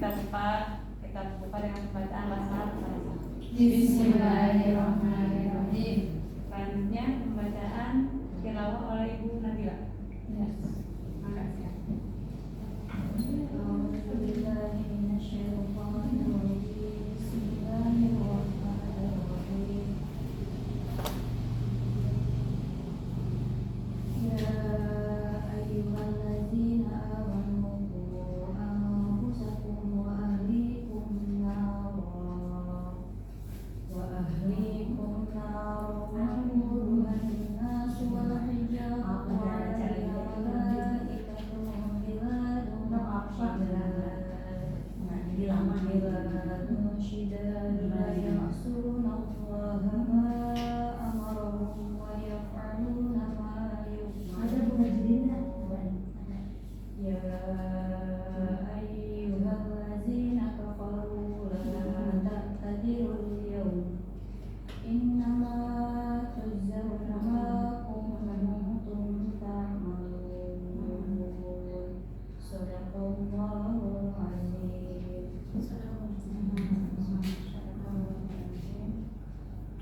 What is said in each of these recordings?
kita buka dengan pembacaan basmalah. Bismillahirrahmanirrahim. Selanjutnya pembacaan tilawah oleh Ibu Nabila. Yes. Makasih.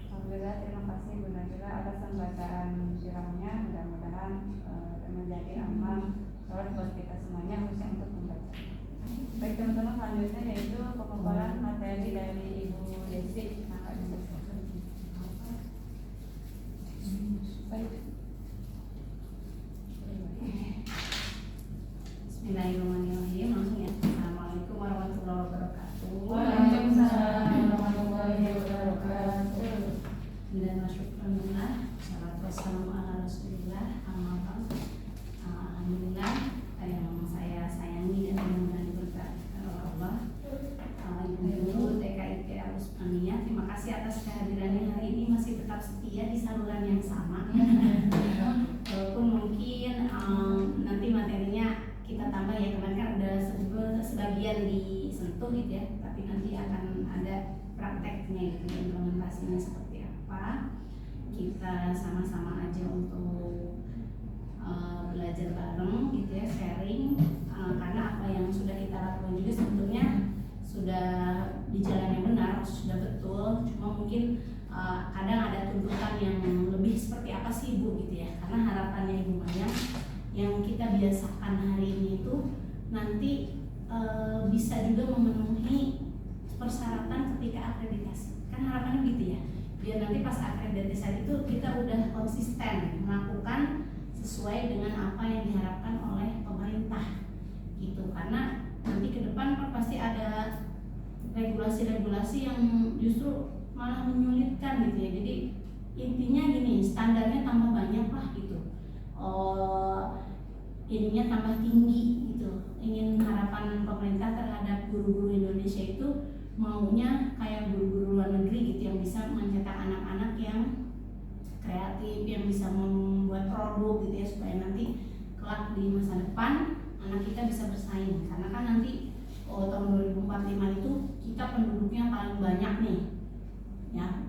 Alhamdulillah, terima kasih Bu Nabila atas pembacaan sirahnya. Mudah-mudahan menjadi amal sholat buat kita semuanya, khususnya untuk membaca. Baik teman-teman, selanjutnya yaitu pemaparan materi dari Ibu Desi. Baik. Bismillahirrahmanirrahim. Langsung ya. Assalamualaikum warahmatullahi wabarakatuh. Waalaikumsalam warahmatullahi wabarakatuh. Bismillahirrahmanirrahim. Salatu wassalamu ala Rasulillah. Alhamdulillah, yang saya sayangi dan mudah-mudahan diberkati oleh Allah. Ibu TKIP Al-Usmaniyah, terima kasih atas kehadirannya hari ini, masih tetap setia di saluran yang sama. Walaupun mungkin nanti materinya kita tambah ya, kemarin kan udah sebagian disentuh gitu ya, tapi nanti akan ada prakteknya gitu, implementasinya seperti apa. Kita sama-sama aja untuk belajar bareng gitu ya, sharing, karena apa yang sudah kita lakukan juga sebetulnya sudah di jalan yang benar, sudah betul, cuma mungkin kadang ada tuntutan yang lebih seperti apa sih Bu gitu ya, karena harapannya Ibu Maya yang kita biasakan hari ini itu nanti bisa juga memenuhi persyaratan ketika akreditasi, kan harapannya gitu ya, biar nanti pas akreditasi itu kita udah konsisten melakukan sesuai dengan apa yang diharapkan oleh pemerintah gitu, karena nanti ke depan kan pasti ada regulasi-regulasi yang justru malah menyulitkan gitu ya. Jadi intinya gini, standarnya tambah banyak lah gitu, ininya tambah tinggi gitu. Ingin harapan pemerintah terhadap guru-guru Indonesia itu maunya kayak guru-guru luar negeri gitu, yang bisa mencetak anak-anak yang kreatif, yang bisa membuat produk gitu ya, supaya nanti kelak di masa depan anak kita bisa bersaing. Karena kan nanti tahun 2045 itu kita penduduknya paling banyak nih ya,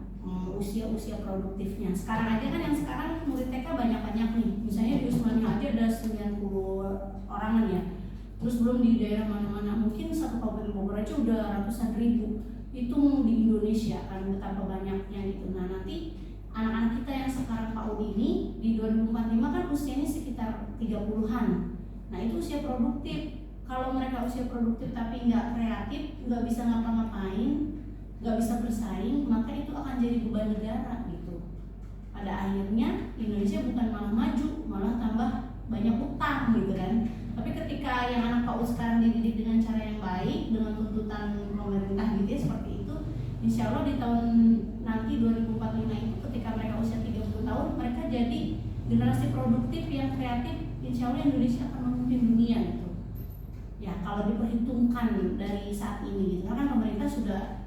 usia produktifnya. Sekarang aja kan, yang sekarang murid TK banyak-banyak nih, misalnya di Usmania aja ada 90 orangan ya, terus belum di daerah mana-mana, mungkin satu kabupaten Bogor aja udah ratusan ribu. Itu di Indonesia kan betapa banyaknya gitu. Nah nanti anak-anak kita yang sekarang PAUD ini di 2045 kan usianya sekitar 30-an. Nah itu usia produktif. Kalau mereka usia produktif tapi nggak kreatif, nggak bisa ngapa-ngapain, nggak bisa bersaing, maka itu akan jadi beban negara gitu. Pada akhirnya Indonesia bukan malah maju, malah tambah banyak utang gitu kan. Tapi ketika yang anak PAUD sekarang dididik dengan cara yang baik, dengan tuntutan pemerintah gitu ya, seperti itu, insya Allah di tahun nanti 2045 itu ketika mereka usia 30 tahun, mereka jadi generasi produktif yang kreatif. Insya Allah Indonesia akan memimpin dunia gitu. Ya kalau diperhitungkan dari saat ini gitu, karena pemerintah sudah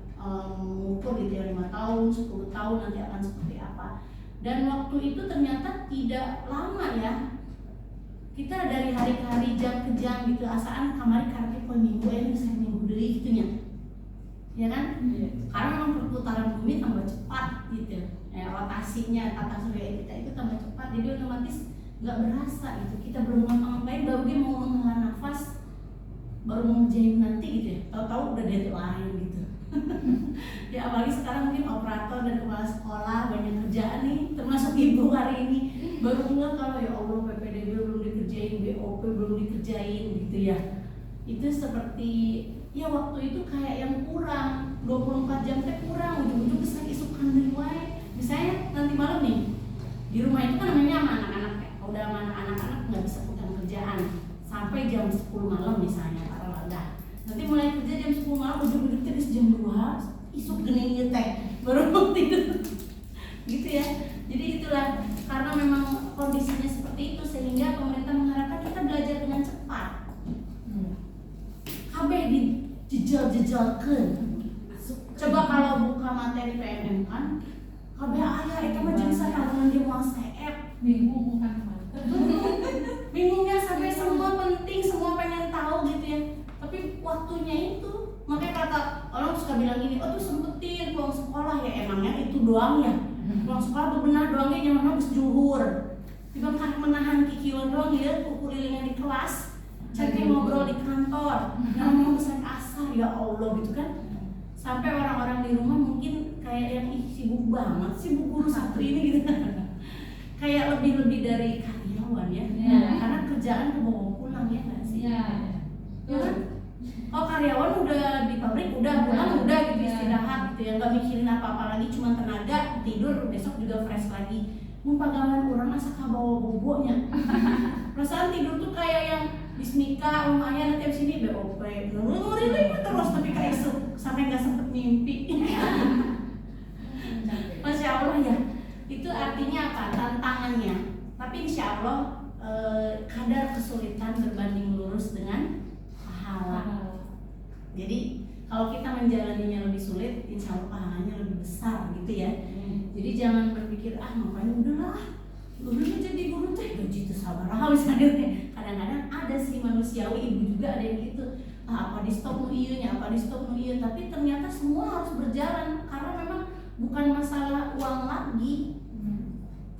mengukur gitu ya, 5 tahun, 10 tahun nanti akan seperti apa. Dan waktu itu ternyata tidak lama ya. Kita dari hari ke hari, jam ke jam gitu, asaan kamari karpe poin minggu bisa minggu deui gitu nya. Ya kan? Karena memang perputaran bumi tambah cepat gitu. Rotasinya tata surya kita itu tambah cepat, jadi otomatis nggak berasa gitu. Kita belum ngapa-ngapain baru dia mau menghela nafas, baru mau ngerjain nanti gitu ya. Tahu-tahu udah deadline gitu. Ya apalagi sekarang mungkin operator dan kepala sekolah banyak kerjaan nih, termasuk ibu hari ini baru nggak kalau ya Allah PPDB belum dikerjain, BOP belum dikerjain gitu ya. Itu seperti ya waktu itu kayak yang kurang, 24 jam teh kurang, ujung-ujung bisa isukan dari wae. Misalnya nanti malam nih di rumah itu kan namanya sama anak-anak ya, kalau udah sama anak-anak nggak bisa putar kerjaan sampai jam 10 malam misalnya taruhlah dah. Nanti mulai kerja jam 10 malam, ujung-ujung teh jam 2 isuk geningnya teh baru mau tidur gitu ya. Jadi itulah karena memang kondisinya seperti itu sehingga pemerintah mengharapkan kita belajar dengan cepat. KB dijejal-jejalkan. Coba kalau buka materi PMM kan KB ayah itu mah jeung sarangan dia mau CF bingung kan teman. bingungnya sampai semua penting, semua pengen tahu gitu ya. Tapi waktunya itu, makanya kata orang suka bilang gini, oh tuh sempetin pulang sekolah ya, emangnya itu doang ya. Pulang sekolah bebenah doangnya nyaman habis juhur. Tiba kan menahan kikiwan doang ya, kukulilingan di kelas, cari ngobrol di kantor, ngomong pesan asar ya Allah gitu kan. Sampai orang-orang di rumah mungkin kayak yang sibuk banget sih bu guru santri ini gitu. Kayak lebih-lebih dari karyawan ya. Karena kerjaan kebawa pulang ya nggak sih? Iya. Ya kan? Oh karyawan udah di pabrik udah pulang udah gitu istirahat gitu ya, nggak mikirin apa-apa lagi, cuma tenaga tidur besok juga fresh lagi. Pagawean orang asa kabawa bobonya. Perasaan tidur tuh kayak yang Bismika, lumayan nanti abis ini BOP ngeri terus tapi kayak sampai nggak sempet mimpi. Masya Allah ya, itu artinya apa? Tantangannya. Tapi insya Allah kadar kesulitan berbanding lurus dengan pahala. Jadi kalau kita menjalaninya lebih sulit, insya Allah pahalanya lebih besar gitu ya. Jadi jangan berpikir ngapain udahlah, udahnya jadi guru teh gaji itu sabar misalnya. Kadang-kadang ada sih manusiawi, ibu juga ada yang gitu. Apa di stop nu ieu nya, apa di stop nu ieu, tapi ternyata semua harus berjalan karena memang bukan masalah uang lagi,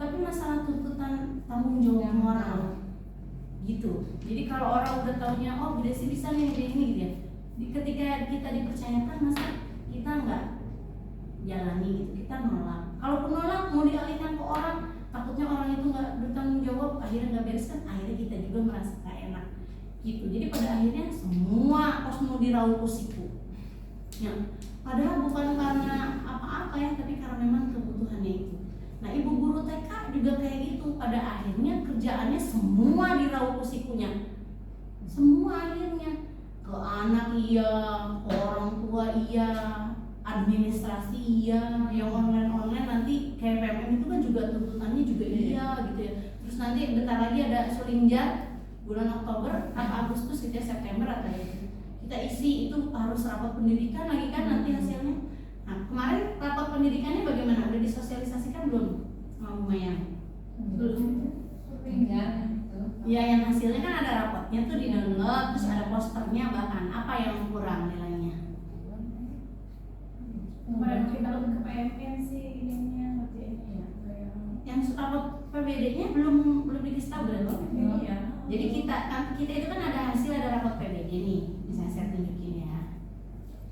tapi masalah tuntutan tanggung jawab moral gitu. Jadi kalau orang udah taunya oh udah sih bisa nih ini gitu ya, ketika kita dipercayakan masa kita nggak jalani gitu, kita nolak. Kalaupun nolak mau dialihkan ke orang, takutnya orang itu nggak bertanggung jawab, akhirnya nggak beres kan, akhirnya kita juga merasa gak enak gitu. Jadi pada akhirnya semua harus mau diraup siku ya, padahal bukan karena apa-apa ya, tapi karena memang kebutuhannya itu. Nah ibu guru TK juga kayak gitu, pada akhirnya kerjaannya semua diraup sikunya, semua akhirnya ke anak iya, ke orang tua iya, administrasi iya, yang online nanti kayak PMM itu kan juga tuntutannya juga iya gitu ya. Terus nanti bentar lagi ada Sulinjar bulan Oktober atau Agustus gitu ya, September atau ya. Kita isi itu harus rapat pendidikan lagi kan nanti hasilnya. Nah kemarin rapat pendidikannya bagaimana? Udah disosialisasikan belum sama Bu Maya? Belum. Ya yang hasilnya kan ada rapotnya tuh di download, terus ada posternya bahkan apa yang kurang nilainya? Kemarin kita lebih ke PMN sih ininya ngerjainnya ya. Yang rapot PBD-nya belum dikasih tahu belum? Iya. Jadi kita itu kan ada hasil, ada rapot PBD nih, bisa saya tunjukin ya.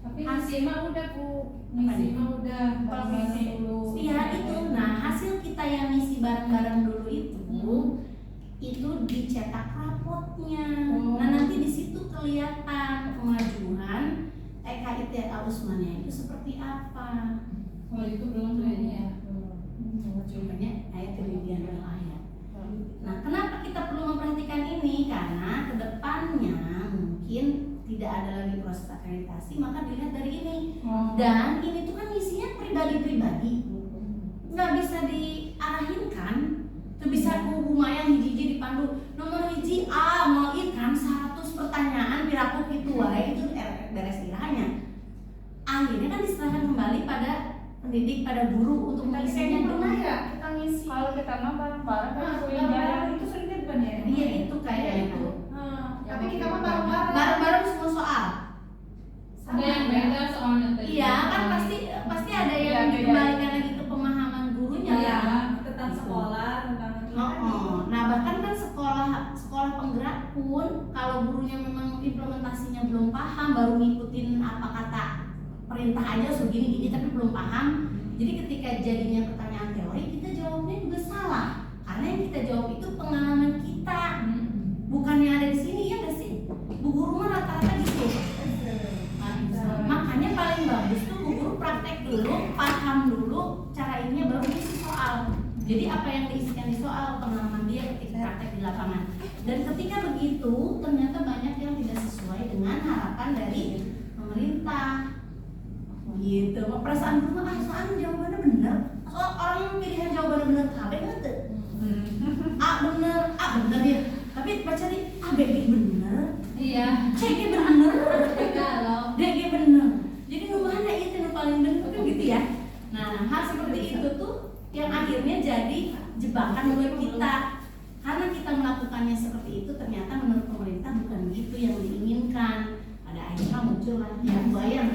Tapi ngisi mah udah Bu, ngisi mah udah ngisi dulu. Iya itu. Nah hasil kita yang ngisi bareng-bareng dulu itu dicetak rapotnya. Nah nanti di situ kelihatan kemajuan TKITA Usmania itu seperti apa. Oh itu belum kayaknya ya. Cumanya ayat kemudian ayat. Nah kenapa kita perlu memperhatikan ini? Karena kedepannya mungkin tidak ada lagi proses akreditasi, maka dilihat dari ini. Dan ini tuh kan isinya pribadi-pribadi, nggak bisa diarahin kan. Itu bisa ku lumayan hiji dipandu nomor hiji mau kan 100 pertanyaan piraku gitu wae itu beres irahnya. Akhirnya kan diserahkan kembali pada pendidik, pada guru untuk mengisinya. Pernah ya kita ngisi. Kalau kita mah bareng-bareng kan bareng itu sering kan ya. Iya itu kayak itu. Tapi kita mah bareng-bareng. Bareng-bareng semua soal. Ada yang beda soalnya tadi. Iya kan pasti ada yang dikembalikan lagi ke pemahaman gurunya ya. Tentang sekolah, tentang Nah bahkan kan sekolah penggerak pun kalau gurunya memang implementasinya aslinya belum paham, baru ngikutin apa kata perintah aja segini-gini tapi belum paham. Jadi ketika jadinya pertanyaan teori, kita jawabnya juga salah. Karena yang kita jawab itu pengalaman kita, bukan yang ada di sini, ya nggak sih? Bu guru mah rata-rata gitu. Makanya paling bagus tuh bu guru praktek dulu, paham dulu cara ininya, baru isi soal. Jadi apa yang diisikan di soal, pengalaman dia ketika praktek di lapangan. Dan ketika begitu, ternyata banyak yang tidak sesuai dengan harapan dari pemerintah. Gitu, perasaan guru mah soalnya jawabannya bener. Soal orang yang pilihan jawabannya bener, KB nggak tuh? A bener ya. Tapi baca di A, B bener. Iya. C bener. Kalau D bener. Jadi mana itu yang paling bener kan gitu ya. Nah, hal seperti itu tuh yang akhirnya jadi jebakan buat kita. Karena kita melakukannya seperti itu, ternyata menurut pemerintah bukan begitu yang diinginkan. Pada akhirnya muncul lah yang bayang.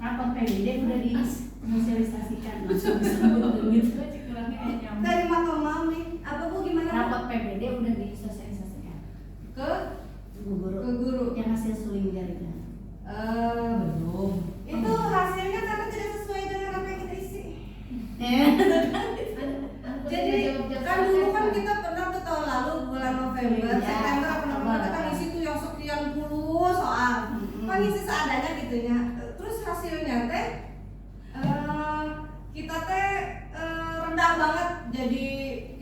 Rapat PBD udah disosialisasikan, langsung disebut gitu. Dari mata mami, apa bu gimana? Rapat PBD udah disosialisasikan Ke guru guru. yang hasil suling jaringan. Belum. Itu hasilnya karena tidak sesuai dengan apa yang kita isi. Jadi kan dulu kan kita pernah tuh tahun lalu bulan November, Iya, September apa November kita kan isi tuh yang sekian puluh soal. Kan isi seadanya gitu ya. Terus hasilnya teh kita teh rendah banget, jadi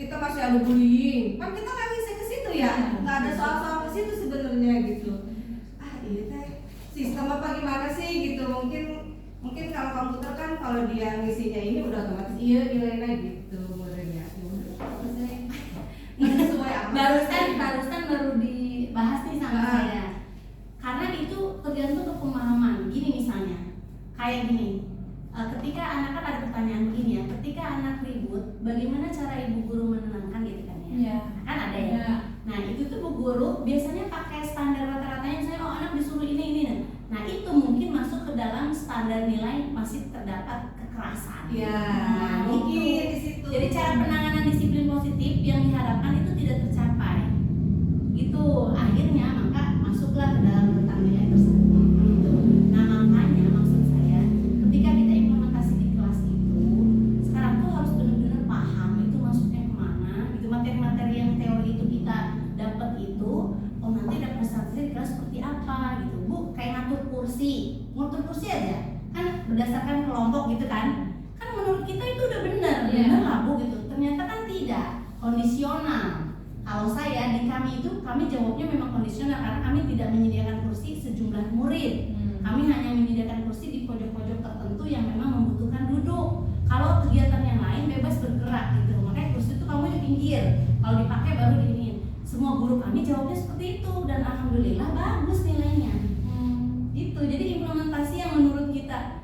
kita masih ada bullying. Kan kita nggak ngisi ke situ ya, nggak ada soal-soal ke situ sebenarnya gitu. Ini teh sistem apa gimana sih gitu? Mungkin kalau komputer kan kalau dia ngisinya ini udah otomatis iya nilainya gitu modelnya. Sesuai apa? Barusan baru dibahas nih sama saya. Karena itu tergantung ke pemahaman. Gini misalnya, kayak gini. Ketika anak kan ada pertanyaan begini ya, ketika anak ribut, bagaimana cara ibu guru menenangkan gitu kan ya? Iya. Kan ada ya. Iya. Nah itu tuh bu guru biasanya pakai standar rata-ratanya, misalnya oh anak disuruh ini. Nah itu mungkin masuk ke dalam standar nilai masih terdapat kekerasan. Ya, Nah, mungkin itu. di situ. Jadi cara penanganan disiplin positif yang diharapkan itu tidak tercapai. Itu akhirnya maka masuklah ke dalam rentang nilai tersebut. Gitu. Nah makanya maksud saya ketika kita implementasi di kelas itu, sekarang tuh harus benar-benar paham itu masuknya kemana. Gitu, materi-materi yang teori itu kita dapat itu, oh nanti ada presentasi di kelas seperti apa gitu. Bu, kayak ngatur kursi aja kan berdasarkan kelompok gitu kan menurut kita itu udah benar lah bu gitu. Ternyata kan tidak, kondisional. Kalau saya di kami itu, kami jawabnya memang kondisional karena kami tidak menyediakan kursi sejumlah murid. Kami hanya menyediakan kursi di pojok-pojok tertentu yang memang membutuhkan duduk. Kalau kegiatan yang lain bebas bergerak gitu, makanya kursi itu kamu di pinggir, kalau dipakai baru diinin. Semua guru kami jawabnya seperti itu dan alhamdulillah bagus nilainya. Gitu. Jadi implementasi yang menurut kita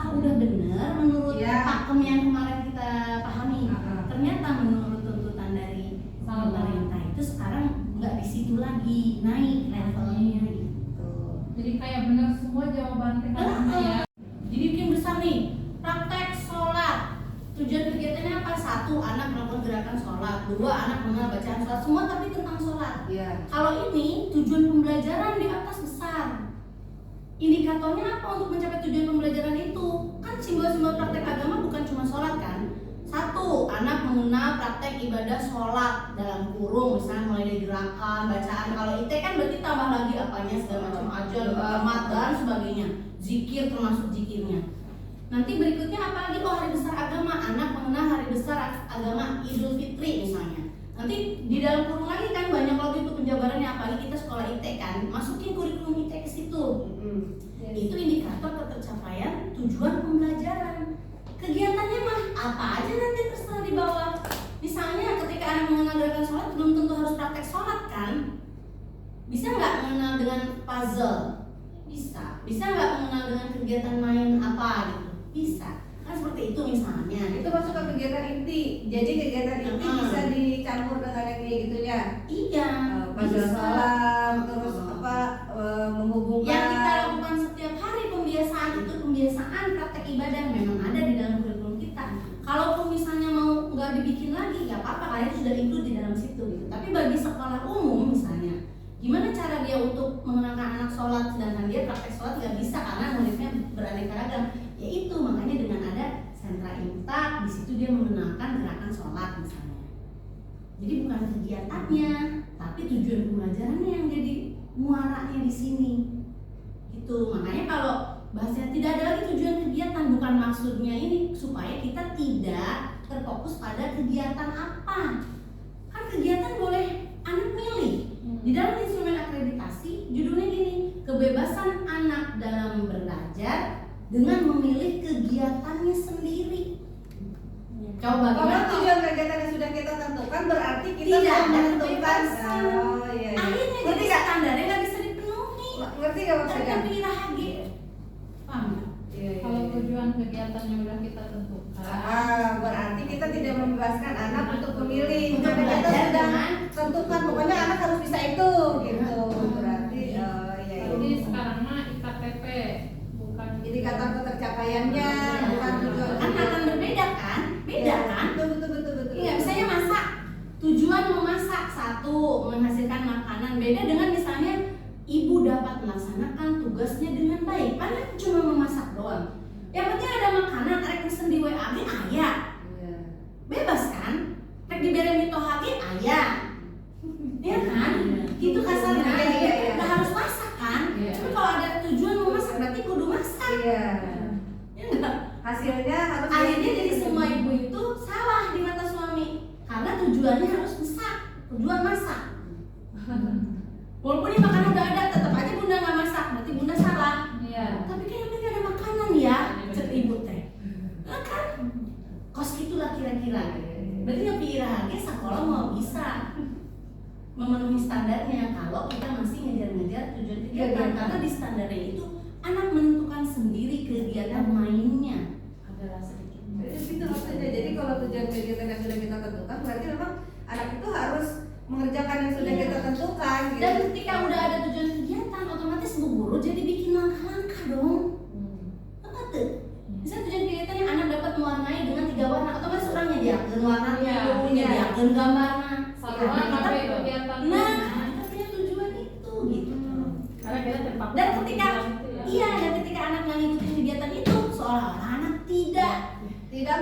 udah benar, menurut pakem yang kemarin kita pahami, ternyata menurut tuntutan dari pemerintah itu sekarang nggak di situ lagi, naik levelnya gitu. Jadi kayak benar semua jawaban TKM ya. Jadi bikin besar nih, praktek sholat. Tujuan kegiatannya apa? 1, anak melakukan gerakan sholat. 2, anak mengenal bacaan sholat. Semua tapi tentang sholat. Kalau ini tujuan pembelajaran di atas besar. Indikatornya apa untuk mencapai tujuan pembelajaran itu? Kan simbol-simbol praktek agama bukan cuma sholat kan? 1, anak mengenal praktek ibadah sholat dalam kurung, misalnya mulai dari gerakan, bacaan. Kalau IT kan berarti tambah lagi apanya segala macam ajar, amat dan sebagainya. Zikir termasuk zikirnya. Nanti berikutnya apa lagi? Oh, hari besar agama, anak mengenal hari besar agama Idul Fitri misalnya. Nanti di dalam kurung lagi kan banyak waktu itu penjabarannya, apalagi kita sekolah IT kan, masukin kurikulum IT ke situ. Itu indikator ketercapaian tujuan pembelajaran. Kegiatannya mah apa aja nanti terserah di bawah. Misalnya ketika anak mengenal gerakan sholat belum tentu harus praktek sholat kan. Bisa nggak mengenal dengan puzzle? Bisa nggak mengenal dengan kegiatan main apa gitu? Bisa. Kan seperti itu misalnya. Itu masuk ke kegiatan inti. Jadi kegiatan inti bisa dicampur dengan yang kayak gitunya. Iya. Puzzle salam, terus menghubungkan. Yang kita lakukan setiap hari pembiasaan itu pembiasaan praktek ibadah memang ada di dalam kurikulum kita. Kalaupun misalnya mau nggak dibikin lagi, nggak apa-apa, kalian sudah include di dalam situ gitu. Tapi bagi sekolah umum misalnya, gimana cara dia untuk mengenalkan anak sholat Jadi bukan kegiatannya, tapi tujuan pembelajarannya yang jadi muaranya di sini. Gitu. Makanya kalau bahasanya tidak ada lagi tujuan kegiatan, bukan maksudnya ini supaya kita tidak terfokus pada kegiatan apa. Kan kegiatan boleh anak milih. Di dalam instrumen akreditasi judulnya gini, kebebasan anak dalam belajar dengan memilih kegiatannya sendiri. Coba Kalau gimana? tujuan kegiatan yang sudah kita tentukan berarti kita Tidak sudah ada menentukan. kebebasan. Oh iya. Akhirnya Ngerti jadi nggak? standarnya nggak bisa dipenuhi. Ngerti nggak maksudnya? Karena pilih HG. Paham nggak? Iya, iya, Kalau iya. tujuan kegiatan yang udah kita tentukan, Berarti kita tidak membebaskan anak untuk memilih. Untuk Karena kita belajar sudah dengan tentukan pokoknya anak harus bisa itu gitu. Berarti iya, iya. jadi sekarang mah IKTP bukan Indikator ketercapaiannya bukan tujuan. Kan akan berbeda kan? Beda Iya, kan? Betul. Iya, misalnya masak. Tujuan memasak satu, menghasilkan makanan. Beda dengan misalnya ibu dapat melaksanakan tugasnya dengan baik. Padahal cuma memasak doang. Yang penting ada makanan, rek pesen di WA ayah. Iya. Bebas kan? Rek diberi mito HG ayah. Iya kan? Gitu kasarnya. Iya. Nggak harus masak kan? Iya. Cuma kalau ada tujuan mau masak berarti kudu masak. Iya. Ya enggak? Hasilnya harus Akhirnya jadi semua ibu itu salah di mata suami karena tujuannya harus masak, tujuan masak. Walaupun ini makanan udah ada, tetap aja bunda nggak masak, berarti bunda salah. iya. Tapi kan yang penting ada makanan ya, cet ibu teh. Nah, kan? Kos itulah kira-kira. Berarti yang pilih HG sekolah mau bisa memenuhi standarnya kalau kita masih ngejar-ngejar tujuan kegiatan karena di standarnya itu anak menentukan sendiri kegiatan mainnya. Adalah sedikit. Itu maksudnya. Jadi kalau tujuan kegiatan yang sudah kita tentukan berarti memang anak itu harus mengerjakan yang sudah Iya. kita tentukan gitu. Dan ketika udah ada tujuan kegiatan, otomatis bu guru jadi bikin langkah-langkah dong. Apa tuh? Misalnya tujuan kegiatannya anak dapat mewarnai dengan 3 warna, otomatis orang nyediakeun warnanya, Iya. dulu nyediakeun gambarnya. Sama tapi kegiatan. Nah, kita punya tujuan itu gitu. Karena kita terpaku. Dan ketika Ya. iya, dan ketika anak nggak ngikutin kegiatan itu, seolah-olah anak tidak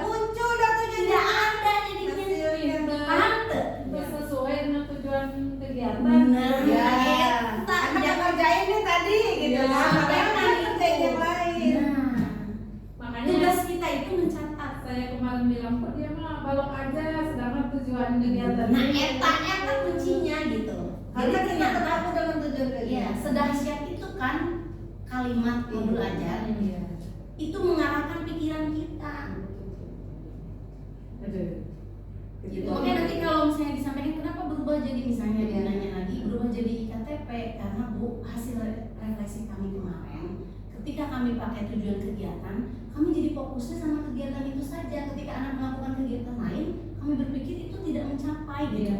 muncul dah tujuannya. tidak ada jadinya. Hasilnya. Paham tuh? Itu sesuai dengan tujuan kegiatan. Benar. Ya, Eta, anak yang kerjain nih tadi gitu. Iya. Sampai anak Itu. kerjain yang lain. Nah, Makanya tugas kita itu mencatat. saya kemarin bilang kok dia mah balok aja sedangkan tujuan kegiatan. Nah, eta kuncinya gitu. Karena Jadi kita ternyata terpaku dengan tujuan ya, kegiatan. sedahsyat itu kan kalimat modul ajar Iya. itu mengarahkan pikiran kita. Gitu. Makanya nanti kalau misalnya disampaikan kenapa berubah jadi misalnya Iya. nanya lagi berubah jadi IKTP karena bu hasil refleksi kami kemarin ketika kami pakai tujuan kegiatan kami jadi fokusnya sama kegiatan itu saja. Ketika anak melakukan kegiatan lain kami berpikir itu tidak mencapai gitu. Iya.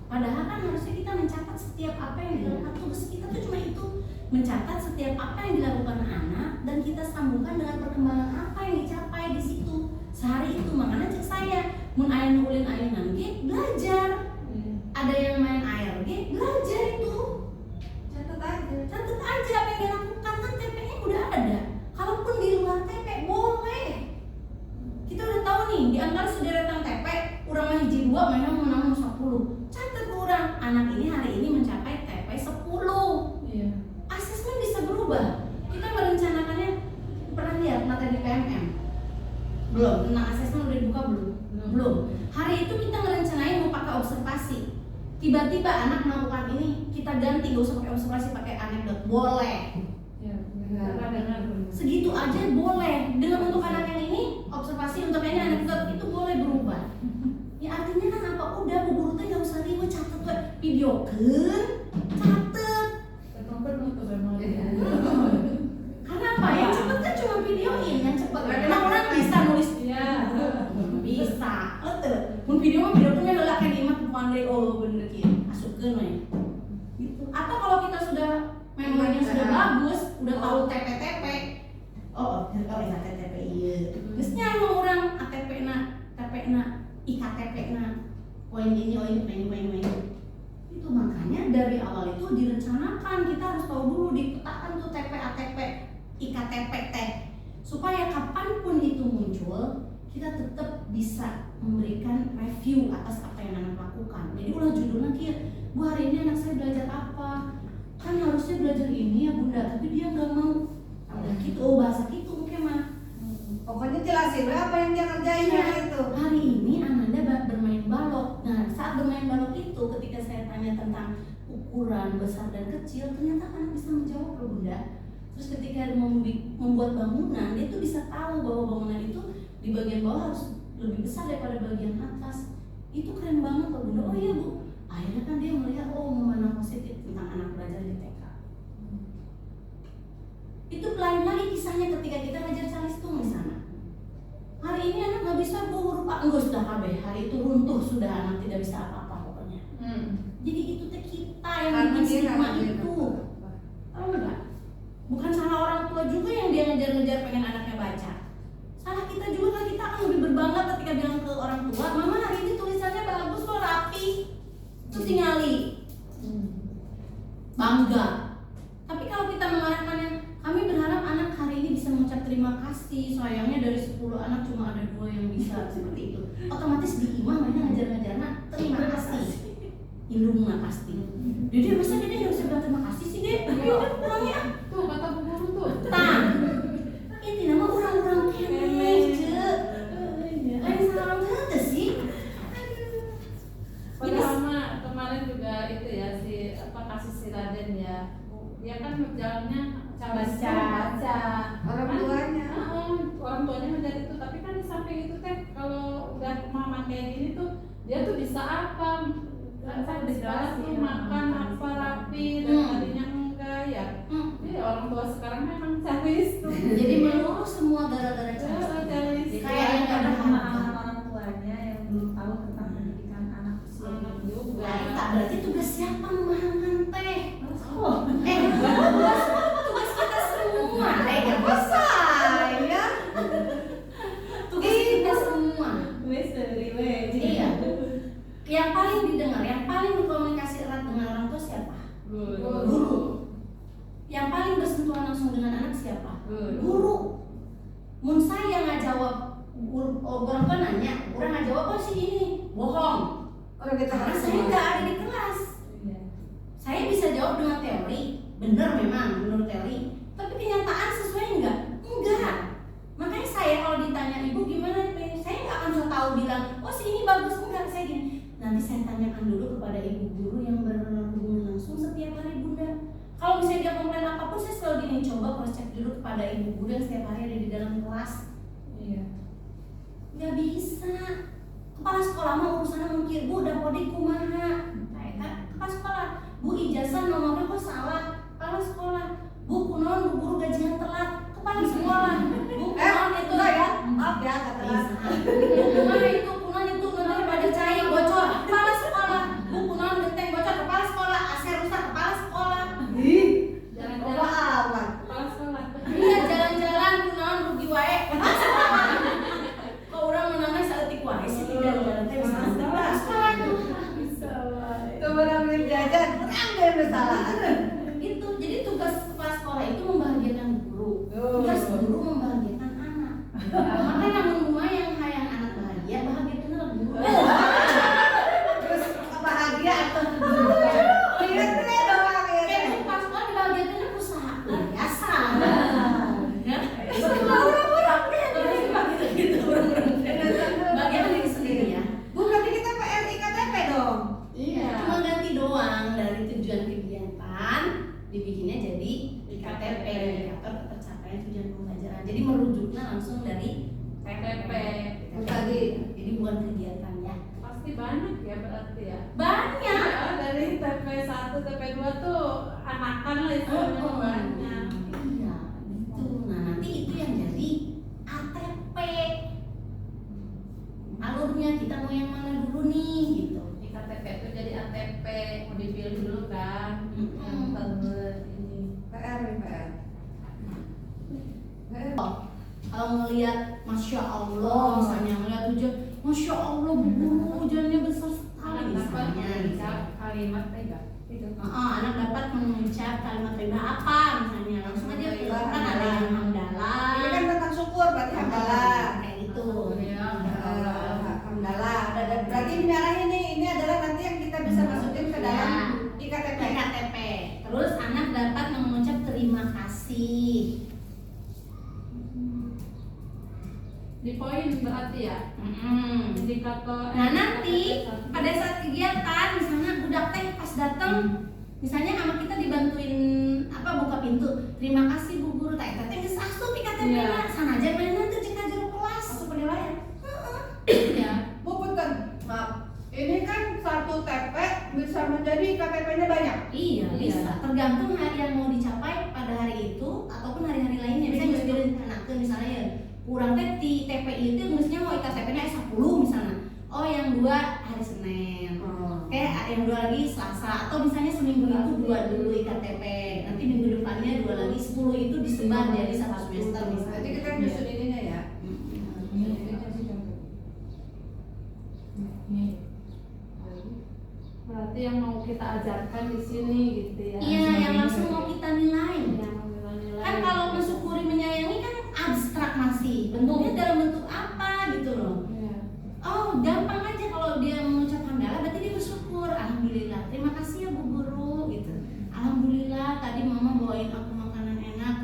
Padahal kan harusnya kita mencatat setiap apa yang dilakukan. Tugas kita tuh cuma itu, mencatat setiap apa yang dilakukan anak dan kita sambungkan dengan perkembangan apa yang dicapai di situ sehari itu. Makanya cek saya, mun aya nu ulin ayeunan ge belajar. Ada yang main air ge belajar itu. Catat aja. Catat aja apa yang dilakukan, kan TP-nya udah ada. Kalaupun di luar TP boleh. Kita udah tahu nih, di antara sederetan TP, urang mah hiji 2 mainan menang 10. Catat urang, anak ini hari ini mencapai TP 10. Iya. Asesmen bisa berubah. Kita merencanakannya, pernah lihat materi PMM? Belum, tentang asesmen udah dibuka belum? Belum. Hari itu kita merencanain mau pakai observasi. Tiba-tiba anak melakukan ini, kita ganti, gak usah pakai observasi, pakai anekdot. Boleh. Iya. Dengar. Segitu aja boleh. Dengan untuk anak yang ini, observasi untuk ini anekdot itu boleh berubah. Ya artinya kan apa? Udah bu guru teh gak usah ribet, catet we videokeun, catet. Penuh tuh memang. Karena apa? Yang cepet kan cuma videoin, yang cepet. Karena orang bisa nulis. Iya. Bisa. Betul. Mun video mah videokeun heula kan imah bukan deui oh bener kieu. Asupkeun we. Gitu. Atau kalau kita sudah memorinya sudah bagus, udah tahu TP-TP. Oh, ya TP ieu. Geus nyaho urang ATP-na, TP-na, IKTP-na. Poin ini, poin. Itu makanya dari awal itu direncanakan, kita harus tahu dulu, dipetakan tuh TP, ATP, IKTP teh supaya kapanpun itu muncul kita tetap bisa memberikan review atas apa yang anak lakukan. Jadi ulah judulnya kia, Bu hari ini anak saya belajar apa? Kan harusnya belajar ini ya Bunda, tapi dia nggak mau. Nah gitu, bahasa gitu mungkin mah. Pokoknya jelasin apa yang dia kerjain Ya, itu. hari ini Ananda bermain balok. Nah saat bermain balok itu, ketika saya tanya tentang ukuran besar dan kecil, ternyata anak bisa menjawab loh Bunda. Terus ketika membuat bangunan, dia tuh bisa tahu bahwa bangunan itu di bagian bawah harus lebih besar daripada bagian atas. Itu keren banget loh Bunda. Oh iya Bu, akhirnya kan dia melihat memandang positif tentang anak belajar di TK. Itu lain lagi kisahnya ketika kita ngajar calistung di sana. Hari ini anak nggak bisa Bu huruf A, enggak sudah KB. Hari itu runtuh sudah, anak tidak bisa apa-apa pokoknya. Jadi itu teh kita yang bikin stigma itu. Tahu nggak? Bukan salah orang tua juga yang dia ngejar-ngejar pengen anaknya baca. Salah kita juga kan, kita akan lebih berbangga ketika bilang ke orang tua, Mama hari ini tulisannya bagus loh, rapi. Terus tinggali. Bangga. Tapi kalau kita mengarahkannya, kami berharap anak hari ini bisa mengucap terima kasih. Sayangnya dari 10 anak cuma ada 2 yang bisa seperti itu. Otomatis di imah mainnya ngajar-ngajarnya terima kasih. Indungnya pasti. Jadi masa dia nggak bisa bilang terima kasih sih deh? Kurangnya. Tuh kata Bu Guru tuh. Tang. Ini nama orang-orang kemek cek. Lain salah tante sih. Padahal kemarin juga itu ya kasus si Raden ya. Dia kan jalannya baca Orang tuanya. orang tuanya menjadi itu, tapi kan di samping itu teh kalau udah mama kayak gini tuh dia tuh bisa apa? Kan di sekolah tuh makan apa rapi dan tadinya enggak ya. Jadi orang tua sekarang memang caris tuh. Jadi melurus semua gara-gara Caris. Kayak yang ada ada pemahaman orang tuanya yang belum tahu tentang pendidikan anak usia Anak dini. juga. tak berarti tugas siapa memahamkan teh? Oh, Tugas kita semua. Nggak bisa ya. Tugas kita semua. wes dari wes. Iya. Yang paling didengar, yang paling berkomunikasi erat dengan orang tua siapa? Guru. Yang paling bersentuhan langsung dengan anak siapa? Guru. Mun saya nggak jawab, orang tua nanya, orang nggak jawab apa sih ini? Bohong. Orang kita Karena harus saya nggak ada di kelas. Saya bisa jawab dengan teori, benar memang menurut teori. Tapi kenyataan sesuai enggak? Enggak. Makanya saya kalau ditanya ibu gimana, saya nggak akan so tahu bilang, oh sih ini bagus enggak, saya gini. Nanti saya tanyakan dulu kepada ibu guru yang berhubungan langsung setiap hari Bunda. Kalau misalnya dia komplain apapun, saya selalu gini, coba cross check dulu kepada ibu guru yang setiap hari ada di dalam kelas. Iya. Nggak bisa. Kepala sekolah mah urusannya mungkin, Bu udah podi kumaha. Nah, kepala sekolah, Bu ijazah nomornya kok salah. Kepala sekolah, Bu kunaon Bu guru gajian telat. Kepala sekolah, Bu kunaon itu enggak ya? Maaf ya kata Bu kunaon itu nanti pada cair bocor. Kepala sekolah, Bu kunaon genteng bocor. Kepala sekolah, AC rusak. Kepala sekolah. Ih, Jalan-jalan bawa awan. kepala sekolah. Iya jalan-jalan kunaon rugi wae. Kepala sekolah. Kok orang menangnya saeutik wae sih di jalan-jalan teh bisa. Kepala sekolah itu. Bisa wae. Itu orang beli jajan, orang dia bersalah. Itu jadi tugas kepala sekolah itu membahagiakan guru, tugas guru membahagiakan anak. Makanya namun rumah yang hayang anak bahagia, bahagia bener guru. Terus bahagia atau kira-kira doang ya. Kayak kepala sekolah dibahagiakannya usaha biasa. Ya, gitu. Bahagiakan diri sendiri ya. Bu berarti kita PR IKTP dong. Iya. Cuma ganti doang dari tujuan kegiatan dibikinnya jadi IKTP, indikator ketercapaian tujuan pembelajaran. Jadi merujuknya langsung dari TPP. Tadi. Jadi bukan kegiatan ya. Pasti banyak ya berarti ya. Banyak. Ya, dari TP1, TP2 tuh anakan lah istilahnya banyak. Iya, gitu. Nah, nanti itu yang jadi ATP. Alurnya kita mau yang mana dulu nih gitu. Di KTP itu jadi ATP, mau dipilih dulu kan. Mm-mm. Ini. PR nih PR. Kalau ngelihat Masya Allah, misalnya ngelihat hujan, Masya Allah guru hujannya besar sekali Anak dapat misalnya. mengucap kalimat tega. Itu. Anak dapat mengucap kalimat riba apa misalnya, langsung aja kan ada yang hamdalah. Ini kan tentang syukur berarti hamdalah. Kayak gitu. Ya, berarti ya. Indikator. Nah nanti pada saat kegiatan misalnya budak teh pas datang, misalnya sama kita dibantuin buka pintu, terima kasih bu guru, tak teh geus asup IKTP-na, sanajan mana teh cek jero kelas asup penilaian. Ya. Bu punten, maaf. Ini kan satu TP bisa menjadi KTP-nya banyak. Iya, bisa. Tergantung hari yang mau dicapai pada hari itu ataupun hari-hari lainnya. Bisa mesti direncanakan misalnya ya. Kurang teh di TPI itu mestinya mau IKTP-nya 10 misalnya. Oh, yang 2 hari Senin. Kayak yang 2 lagi Selasa atau misalnya seminggu itu 2 dulu IKTP. Nanti minggu depannya 2 lagi 10 itu disebar jadi satu semester misalnya. Berarti kita nyusun ininya ya. Berarti yang mau kita ajarkan di sini gitu ya. Iya, yang langsung mau kita nilai. Yang mau nilai. Kan kalau mensyukuri menyayangi kan abstrak masih. Bentuknya dalam bentuk apa gitu loh. Iya. Oh, gampang aja kalau dia mengucap hamdalah berarti dia bersyukur. Alhamdulillah. Terima kasih ya Bu Guru gitu. Alhamdulillah tadi Mama bawain aku makanan enak.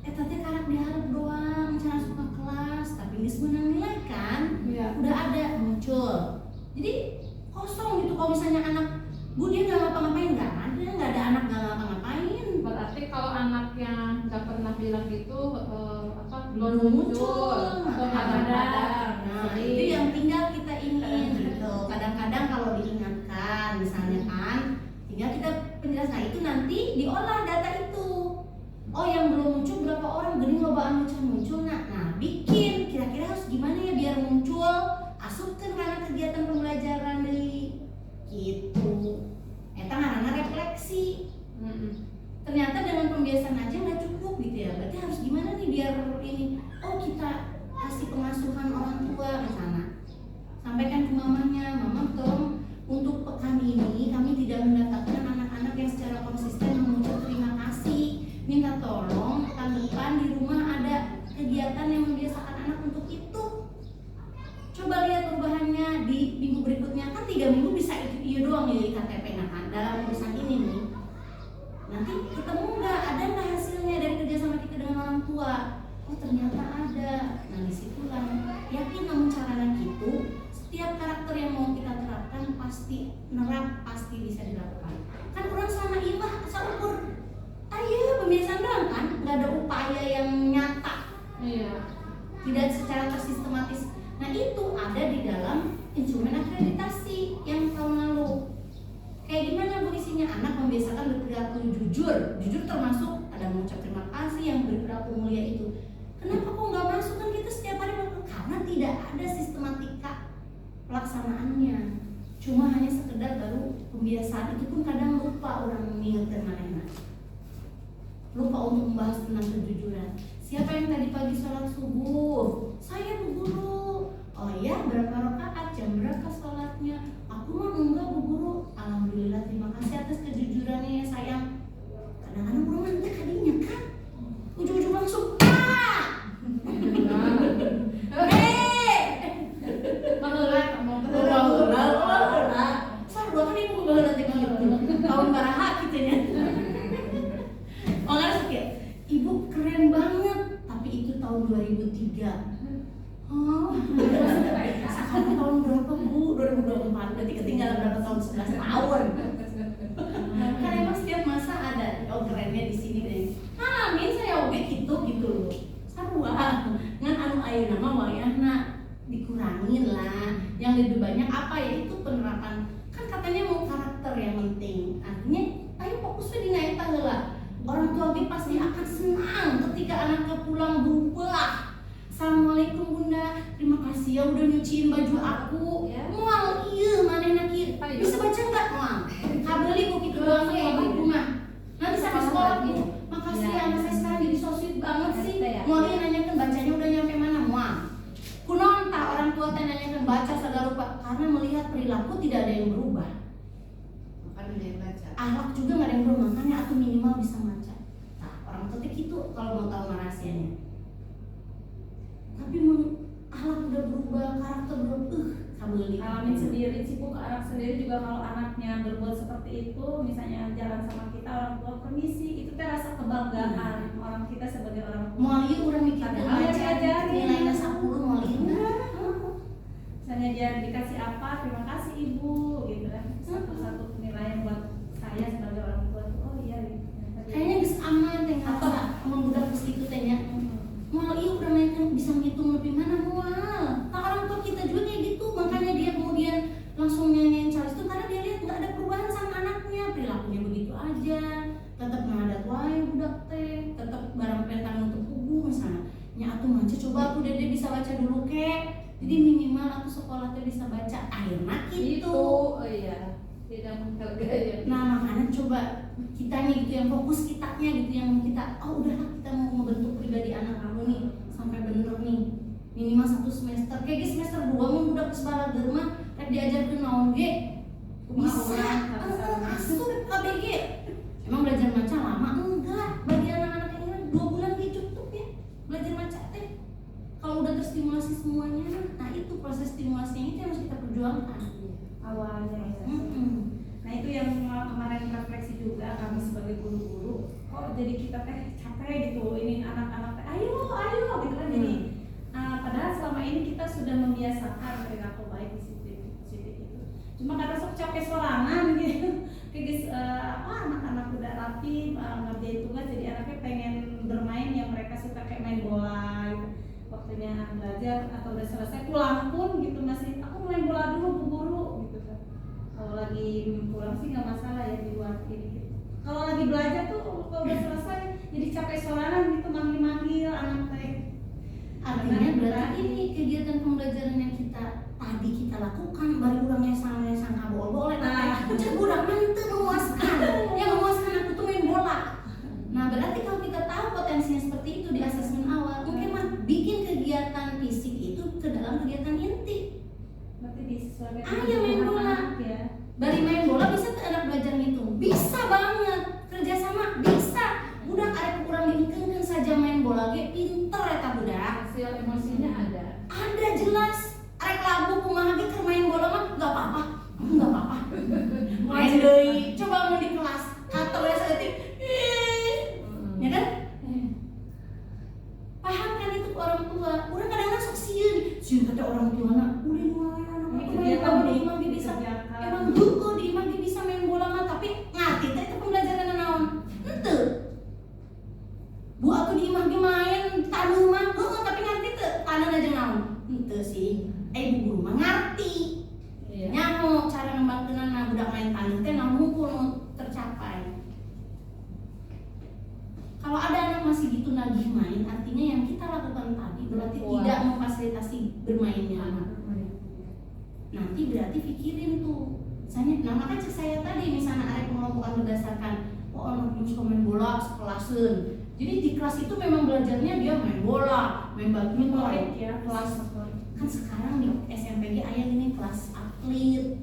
Tadi karek diharap doang, cara suka kelas, tapi geus menang nilai kan? Iya. Udah ada muncul. Jadi kosong gitu kalau misalnya anak Bu dia nggak ngapa-ngapain, nggak ada anak nggak ngapa-ngapain. Berarti kalau anak yang nggak pernah bilang gitu belum Muncul muncul atau nggak ada. Nah itu yang tinggal kita ingin gitu. Kadang-kadang kalau diingatkan misalnya kan, tinggal kita penjelasan. Nah itu nanti diolah data itu. Oh yang belum muncul berapa orang, gini lobaan muncul. Nah bikin kira-kira harus gimana ya biar muncul. Asupkan karena kegiatan pembelajaran dari gitu. Eta ngaranna refleksi. Ternyata dengan pembiasaan aja nggak cukup gitu ya. Berarti harus gimana nih biar ini? Oh kita kasih pengasuhan orang tua ke sana. Sampaikan ke mamanya, Mama tolong untuk pekan ini kami tidak mendapatkan anak-anak yang secara konsisten mengucap terima kasih. Minta tolong pekan depan di rumah ada kegiatan yang membiasakan anak untuk itu. Coba lihat perubahannya di minggu berikutnya, kan 3 minggu bisa itu doang ya IKTP kan dalam urusan ini nih. Nanti ketemu ada nggak hasilnya dari kerjasama kita dengan orang tua? Oh ternyata ada. Nah disitulah yakin namun caranya gitu. Setiap karakter yang mau kita terapkan pasti bisa dilakukan. Kan orang selama ilah seukur ayo pembiasaan doang kan, nggak ada upaya yang nyata. Iya. Tidak secara tersistematis. Nah itu ada di dalam instrumen akreditasi yang tahun lalu. Kayak gimana Bu isinya? Anak membiasakan berperilaku jujur. Jujur termasuk ada mengucap terima kasih yang berperilaku mulia itu. Kenapa kok nggak masuk kan kita setiap hari melakukan? Karena tidak ada sistematika pelaksanaannya. Cuma hanya sekedar baru pembiasaan itu pun kadang lupa orang mengingatkan mana. Lupa untuk membahas tentang kejujuran. Siapa yang tadi pagi sholat subuh? Saya Bu Guru. Oh iya, berapa rakaat? Jam berapa sholatnya? Aku mah enggak Bu Guru. Alhamdulillah, terima kasih atas kejujurannya ya sayang. Kadang-kadang belum nanti kadinya kan ujung-ujung langsung Sarua kan ibu baheula teh kitu. Tahun baraha kitu nya. Makanya kayak ibu keren banget, tapi itu tahun 2003. Oh, sekarang tahun berapa Bu? 2024, berarti ketinggalan berapa tahun? 11 tahun. Kan emang setiap masa ada, oh kerennya di sini deh. Amin saya oge gitu loh. Sarua, ngan anu ayeuna mah wayahna dikurangin lah. Yang lebih banyak apa ya itu penerapan. Kan katanya mau karakter yang penting. Artinya, ayo fokusnya di naik heula. Orang tua ge pasti akan senang ketika anaknya pulang berubah. Assalamualaikum Bunda, terima kasih ya udah nyuciin baju aku. Mual iya manehna kieu. Bisa baca enggak? Mual. Kabeli ku kitu doang sama ibu mah. Nanti sampai sekolah Bu. Makasih ya anak saya sekarang jadi so sweet banget sih. Mual ieu nanyakeun bacanya udah nyampe mana? Mual. Kunaon tah orang tua teh nanyakeun baca segala rupa karena melihat perilaku tidak ada yang berubah. Makanya dia baca. Akhlak juga nggak ada yang berubah, makanya aku minimal bisa baca. Nah, orang tua teh gitu kalau mau tahu rahasianya. Tapi akhlak udah berubah, karakter berubah, kabeli. Alamin sendiri sih Bu, ke anak sendiri juga kalau anaknya berbuat seperti itu, misalnya jalan sama kita orang tua permisi, itu teh rasa kebanggaan orang kita sebagai orang tua. Mau liu udah mikir Padahal baca diajarin. nilainya 10 mau liu teh tetap barang pentang untuk kubu misalnya nya atuh manca coba atuh dede bisa baca dulu kek jadi minimal atuh sekolah teh bisa baca akhirnya gitu. Oh iya, tidak menghargai. Nah makanya coba kitanya gitu yang fokus kitanya gitu yang kita udahlah kita mau membentuk pribadi anak kamu nih sampai bener nih minimal 1 semester kayak semester 2 mau udah kesebala germa rek diajarkeun naon ge bisa asup KBG emang belajar maca lama enggak bagi anak-anak ini 2 bulan dia cukup ya belajar maca teh kalau udah terstimulasi semuanya nah itu proses stimulasinya itu yang harus kita perjuangkan awalnya ya. Nah itu yang kemarin refleksi juga kami sebagai guru-guru, kok jadi kita teh capek gitu, ini anak-anak teh ayo gitu kan jadi padahal selama ini kita sudah membiasakan perilaku baik disiplin positif itu. Cuma karena sok capek sorangan gitu, kayak anak-anak udah rapi ngerjain tugas jadi anaknya pengen bermain yang mereka suka kayak main bola gitu. Waktunya belajar atau udah selesai pulang pun gitu masih aku main bola dulu bu guru gitu kan. Kalau lagi pulang sih nggak masalah ya di luar ini gitu. Kalau lagi belajar tuh kalau udah selesai jadi capek sorangan gitu manggil anak teh. Artinya berarti ini kegiatan pembelajaran yang tadi kita lakukan baru orangnya sangka boleh cek urang itu memuaskan yang memuaskan aku tuh main bola. Nah berarti kalau kita tahu potensinya seperti itu di asesmen awal mungkin mah bikin kegiatan fisik itu ke dalam kegiatan inti. Berarti disesuaikan. Ayo main bola ya. dari main bola bisa tuh anak belajar ngitung bisa banget kerjasama bisa budak arek kurang diingkeunkeun saja main bola ge pinter eta budak Sosial emosinya ada jelas arek labu kumaha ge keur main bola mah enggak apa-apa main deui coba mau di kelas kater ya saeutik ya kan paham kan itu orang tua urang kadang-kadang sok sieun kata orang tua na udah mulai anak di imam ge bisa emang heueuh di imam ge bisa main bola mah tapi ngarti teh itu pembelajaran naon henteu bu atuh di imam ge main tanu mah heueuh tapi ngarti teu tanu aja naon henteu sih bu guru mah ngarti nyaho cara ngembangkeunana budak main tanu teh namungkul tercapai. Kalau ada anak masih gitu nagih main, artinya yang kita lakukan tadi berarti tidak memfasilitasi bermainnya anak. Nanti berarti pikirin tuh, misalnya, makanya cek saya tadi misalnya arek mengelompokkan berdasarkan, anak belum main bola sekelasen. Jadi di kelas itu memang belajarnya dia main bola, main badminton, kelas kan sekarang di SMPG aya ini kelas atlet,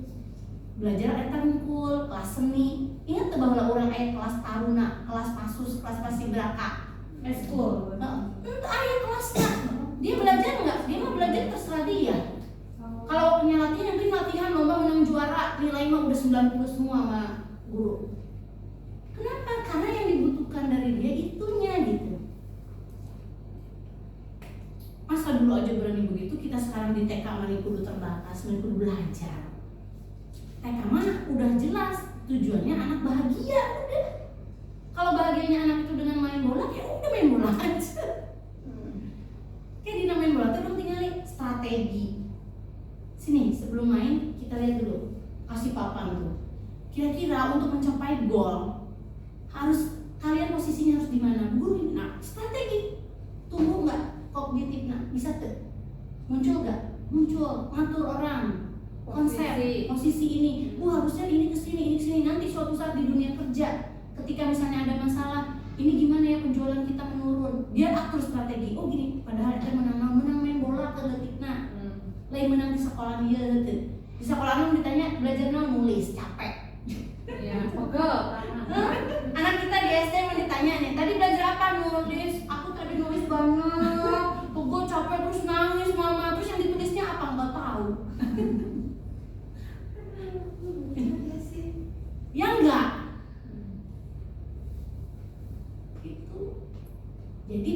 belajar eta hungkul, kelas seni. Ingat tuh bahwa orang aya kelas taruna, kelas pasus, kelas pasibraka, eskul. Itu aya kelasnya. Dia belajar enggak? Dia mah belajar terserah dia. Kalau punya latihan, yang latihan lomba menang juara, nilai mah udah 90 semua sama guru. Kenapa? Karena yang dibutuhkan dari dia itunya gitu. Masa dulu aja berani begitu, kita sekarang di TK mani kudu terbatas, mani kudu belajar. TK mah udah jelas tujuannya anak bahagia udah. Kalau bahagianya anak itu dengan main bola, ya udah main bola aja. Kayak di main bola tuh belum tinggal strategi. Sini sebelum main kita lihat dulu kasih papan tuh. Kira-kira untuk mencapai gol harus kalian posisinya harus di mana? Guru nah strategi. Tunggu nggak kognitifnya bisa tuh muncul nggak? Muncul ngatur orang. Konsep posisi ini, harusnya ini kesini nanti suatu saat di dunia kerja ketika misalnya ada masalah ini gimana ya penjualan kita menurun dia atur strategi gini padahal kita menang main bola ke detikna lain menang di sekolah dia gitu di sekolah ditanya belajar nulis capek ya pegel anak kita di SD ditanya nih tadi belajar apa nulis aku tadi nulis banyak pegel capek terus nangis mama terus yang ditulisnya apa nggak tahu ya enggak itu jadi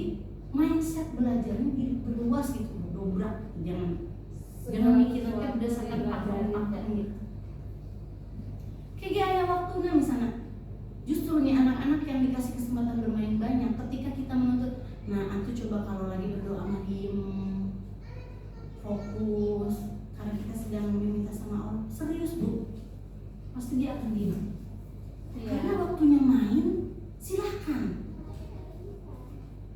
mindset belajarnya berluas gitu dobrak jangan mikirnya berdasarkan pakem gitu kayak gaya waktunya misalnya justru nih anak-anak yang dikasih kesempatan bermain banyak ketika kita menuntut antu coba kalau lagi berdoa mah diem fokus karena kita sedang meminta sama Allah serius bu pasti dia akan diam karena waktunya main silahkan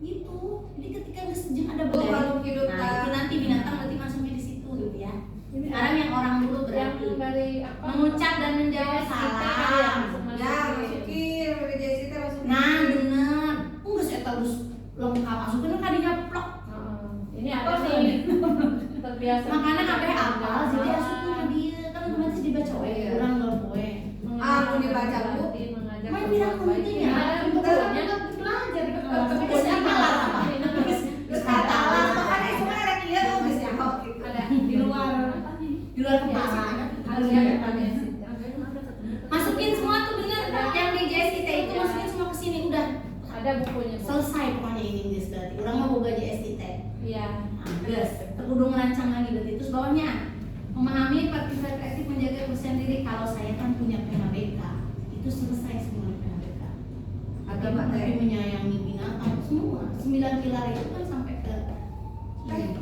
itu. Jadi ketika geus jeung ada Oh, makhluk hidup, nah Kak. itu nanti binatang berarti masuknya di situ gitu ya. Sekarang yang orang dulu yang berarti dari apa mengucap dan menjawab Yes, kita kali ya, salam. masuk-masuk. Ya, masukin BPJS itu masukin. Nah bener, geus eta geus lengkap masukin kadinya plok. Heeh. Ini apa Apa nih terbiasa Makanya kabeh apal jadi asupan dia kan otomatis dibaca we Iya. urang gak poe. Mau dibaca, Bu? mengajak Main berbuat bilang baik. pentingnya. Ada bukunya belajar Tapi geus apal apa? Terus kata Allah, makanya semua ada dia tuh geus nyaho gitu. ada di luar Di luar kepala. harus ada Masukin semua tuh bener. Yang di JSIT itu masukin semua ke sini udah. ada bukunya Bu. Selesai pokoknya ini geus berarti. Urang mah boga JSIT. Iya. Geus, kudu ngerancang lagi berarti. Terus bawahnya memahami partisipasi aktif menjaga kebersihan diri. Kalau saya kan punya PHBK, itu selesai semua PHBK. Ada Tapi materi. menyayangi binatang semua. 9 pilar itu kan sampai ke ini.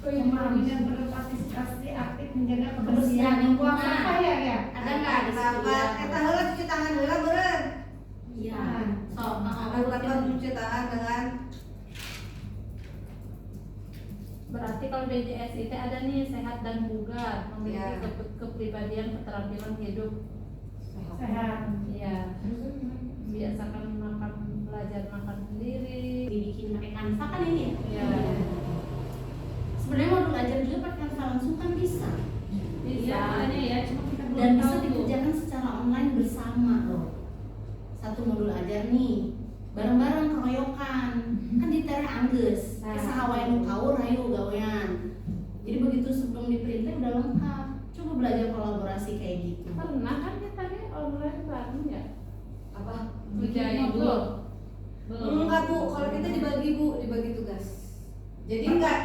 Memahami dan berpartisipasi aktif menjaga Kebersihan kebersihan lingkungan. buang sampah ya ya. Ada nggak di situ? Rapat, kita heula cuci tangan heula beureun. Iya. So, Rapat cuci tangan dengan Berarti kalau BJS itu ada nih sehat dan bugar, memiliki Iya. kepribadian keterampilan hidup. Sehat. Iya. Biasakan makan, belajar makan sendiri. dibikin pakai Canva kan ini ya. Iya. Sebenarnya modul ajar juga pakai Canva langsung kan bisa. Bisa. Makanya ya, cuma kita belum Dan bisa tahu tuh. dikerjakan secara online bersama loh. Satu modul ajar nih, bareng-bareng keroyokan. Kan di tere anggeus, saha wae nu kaur hayu gawean. Jadi begitu sebelum diprint udah lengkap. Coba belajar kolaborasi kayak gitu. Pernah kan kita nih online bareng ya? apa? Bikin belum? Enggak, Bu. Kalau kita dibagi, Bu, dibagi tugas. Jadi enggak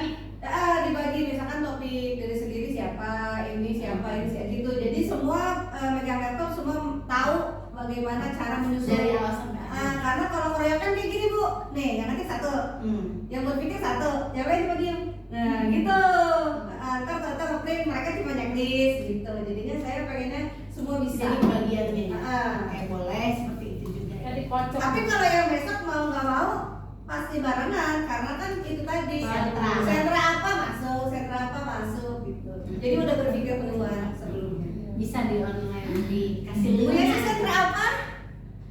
dibagi misalkan topik dari sendiri siapa, ini siapa gitu. Jadi semua megang laptop semua tahu bagaimana cara menyusun. Dari awal sampai akhir. Karena kalau ngeroyokan kayak gini, Bu. Nih, yang nanti satu, yang berpikir satu, yang lain cuma diem. Nah, gitu. Ntar ngeprint mereka cuma checklist gitu. Jadinya saya pengennya semua bisa. Jadi bagiannya Ah. kayak boleh seperti itu juga. Ya dikocok. Tapi kalau yang besok mau nggak mau pasti barengan karena kan itu tadi sentra apa masuk gitu. Jadi udah berpikir keluar sebelumnya. Bisa di online dikasih link. Punya si sentra apa?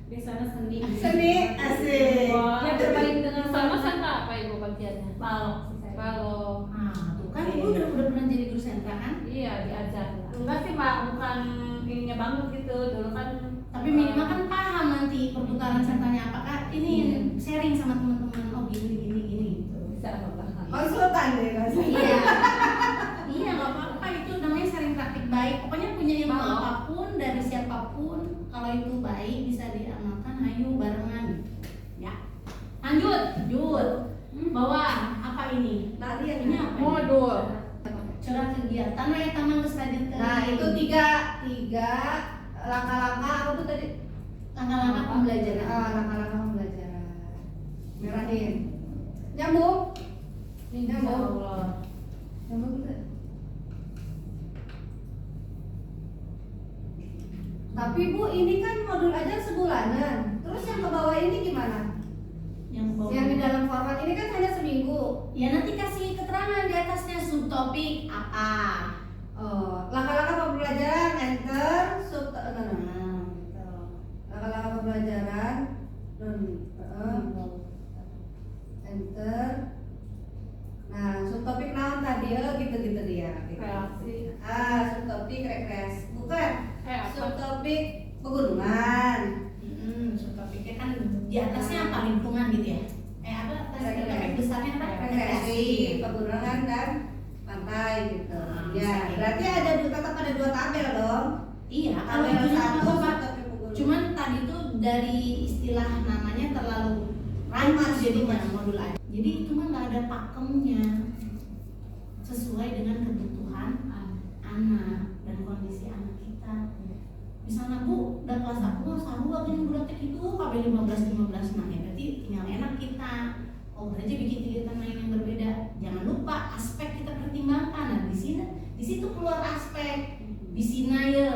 Di sana seni. Seni asik. Yang bermain dengan sama apa ibu bagiannya? Balok. Kalau Nah, tuh kan ibu udah pernah jadi guru sentra kan? iya diajar. Enggak sih Pak, bukan ininya banget gitu. Dulu kan Tapi minimal kan paham nanti perputaran sentranya apakah ini sharing sama teman-teman. Oh gini gitu. Bisa apa? Konsultan deh rasanya. Iya. Iya nggak apa-apa itu namanya sharing praktik baik. Pokoknya punya ilmu Mau. apapun dari siapapun kalau itu baik bisa diamalkan. Ayo barengan. Ya. Lanjut. Bawah apa ini? Tadi yang Ini apa? Modul. Curah kegiatan ya taman kesajian. Nah itu tiga langkah-langkah apa tuh tadi? langkah-langkah pembelajaran. Langkah-langkah pembelajaran. Merahin. Nyambung. Insya Allah. Nyambung juga. Tapi Bu, ini kan modul ajar sebulanan. Terus yang ke bawah ini gimana? Yang bawah. Yang di dalam format ini kan hanya seminggu. Ya nanti kasih keterangan di atasnya subtopik apa. Langkah-langkah pembelajaran enter langkah-langkah pembelajaran enter. Nah, subtopik naon tadi gitu dia. Kreasi. Subtopik rekreasi. Bukan. Apa? Subtopik pegunungan. Subtopiknya kan di atasnya apa lingkungan gitu ya? Apa atasnya topik besarnya apa? Rekreasi, pegunungan dan pantai gitu. Ya, berarti tetap ada dua tabel dong. Iya, kalau Tabel itu satu apa? subtopik pegunungan. Cuman tadi tuh dari istilah namanya terlalu rancu jadinya modul aja. Jadi itu mah nggak ada pakemnya sesuai dengan kebutuhan anak dan kondisi anak kita. Misalnya Bu, udah kelas 1 sarua kan budak teh itu KB 15 nah ya berarti tinggal enak kita. Oh, berarti bikin kegiatan lain yang berbeda. Jangan lupa aspek kita pertimbangkan. Nah, di situ keluar aspek. Di sini ya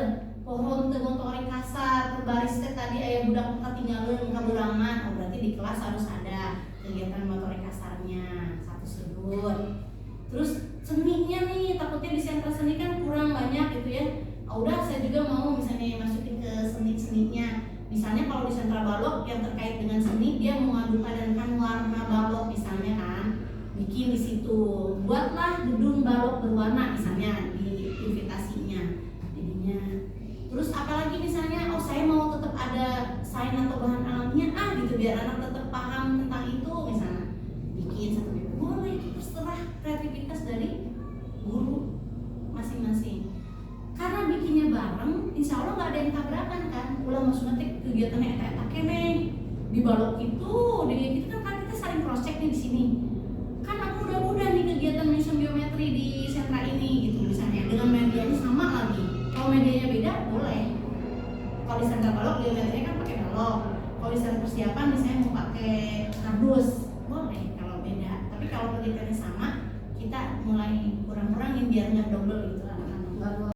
pohon teu motorik kasar, berbaris teh tadi aya budak ketinggalan kaburangan, oh berarti di kelas harus ada kegiatan motorik kasarnya, satu sudut. Terus seninya nih, takutnya di sentra seni kan kurang banyak gitu ya. Oh, udah saya juga mau misalnya masukin ke seninya. Misalnya kalau di sentra balok yang terkait dengan seni, dia memadupadankan warna balok misalnya kan, bikin di situ, buatlah gedung balok berwarna misalnya di invitasinya jadinya. Terus apalagi misalnya, oh saya mau tetap ada sains atau bahan alamnya gitu biar anak tetap paham tentang itu misalnya, bikin satu boleh, itu terserah kreativitas dari guru masing-masing. Karena bikinnya bareng, insya Allah nggak ada yang tabrakan kan. Ulah maksudnya kegiatannya eta kene di balok itu, di itu kan kita saling cross check nih di sini. Kan aku udah nih kegiatan museum geometri di sentra ini gitu misalnya, dengan medianya sama lagi. Kalau medianya beda boleh. Kalau di sentra balok geometrinya kan pakai balok. Kalau di sentra persiapan misalnya mau pakai kardus boleh kalau beda. Tapi kalau kegiatannya sama, kita mulai kurang-kurangin biar nggak double gitu anak-anak.